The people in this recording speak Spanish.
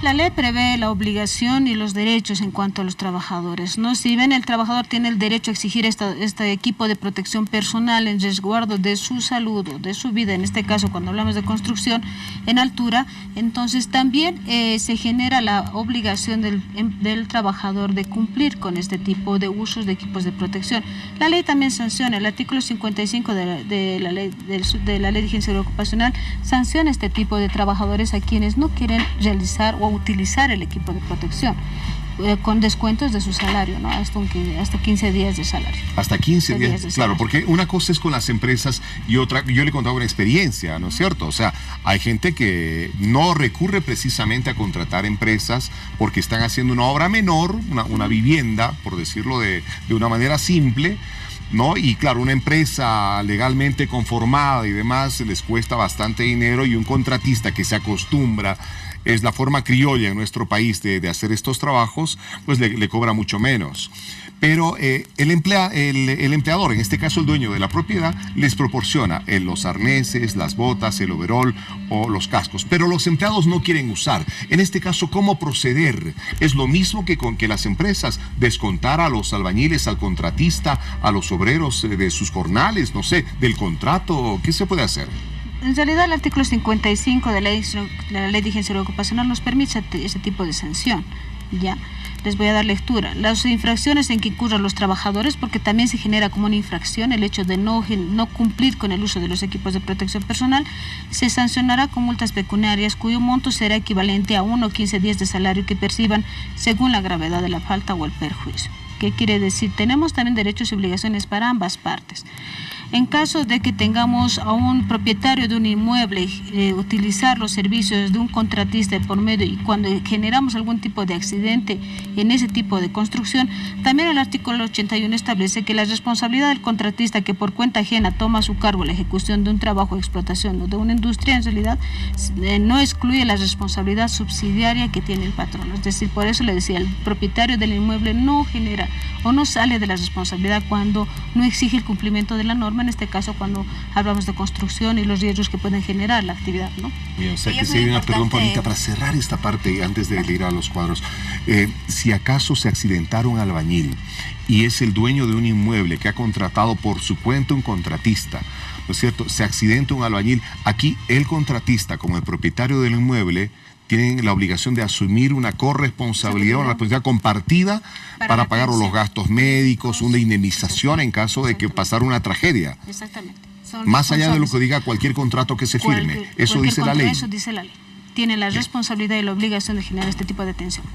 La ley prevé la obligación y los derechos en cuanto a los trabajadores, ¿no? Si bien el trabajador tiene el derecho a exigir este equipo de protección personal en resguardo de su salud o de su vida, en este caso cuando hablamos de construcción en altura, entonces también se genera la obligación del trabajador de cumplir con este tipo de usos de equipos de protección. La ley también sanciona, el artículo 55 de la ley de Vigencia Ocupacional sanciona este tipo de trabajadores a quienes no quieren realizar o utilizar el equipo de protección, con descuentos de su salario, ¿no? Hasta 15 días de salario. Hasta 15 días, claro, porque una cosa es con las empresas y otra, yo le contaba una experiencia, ¿no es cierto? O sea, hay gente que no recurre precisamente a contratar empresas porque están haciendo una obra menor, una vivienda, por decirlo de una manera simple, ¿no? Y claro, una empresa legalmente conformada y demás les cuesta bastante dinero, y un contratista que se acostumbra, es la forma criolla en nuestro país de hacer estos trabajos, pues le cobra mucho menos. Pero el empleador, en este caso el dueño de la propiedad, les proporciona los arneses, las botas, el overol o los cascos. Pero los empleados no quieren usar. En este caso, ¿cómo proceder? ¿Es lo mismo que con que las empresas descontar a los albañiles, al contratista, a los obreros de sus jornales, no sé, del contrato? ¿Qué se puede hacer? En realidad, el artículo 55 de la Ley de Vigencia Ocupacional nos permite ese tipo de sanción, ¿ya? Les voy a dar lectura. Las infracciones en que incurran los trabajadores, porque también se genera como una infracción el hecho de no cumplir con el uso de los equipos de protección personal, se sancionará con multas pecuniarias cuyo monto será equivalente a 1 o 15 días de salario que perciban según la gravedad de la falta o el perjuicio. ¿Qué quiere decir? Tenemos también derechos y obligaciones para ambas partes. En caso de que tengamos a un propietario de un inmueble utilizar los servicios de un contratista por medio, y cuando generamos algún tipo de accidente en ese tipo de construcción, también el artículo 81 establece que la responsabilidad del contratista que por cuenta ajena toma a su cargo la ejecución de un trabajo de explotación o de una industria, en realidad no excluye la responsabilidad subsidiaria que tiene el patrón. Es decir, por eso le decía, el propietario del inmueble no genera o no sale de la responsabilidad cuando no exige el cumplimiento de la norma, en este caso cuando hablamos de construcción y los riesgos que pueden generar la actividad, ¿no? Bien, o sea que si hay una pregunta bonita para cerrar esta parte antes de ir a los cuadros. Si acaso se accidentara un albañil y es el dueño de un inmueble que ha contratado por su cuenta un contratista, ¿no es cierto? Se accidenta un albañil, aquí el contratista como el propietario del inmueble tienen la obligación de asumir una corresponsabilidad, una responsabilidad compartida para pagar los gastos médicos, una indemnización en caso de que pasara una tragedia. Exactamente. Más allá de lo que diga cualquier contrato que se firme. Eso dice la ley. Eso dice la ley. Tiene la responsabilidad y la obligación de generar este tipo de atención.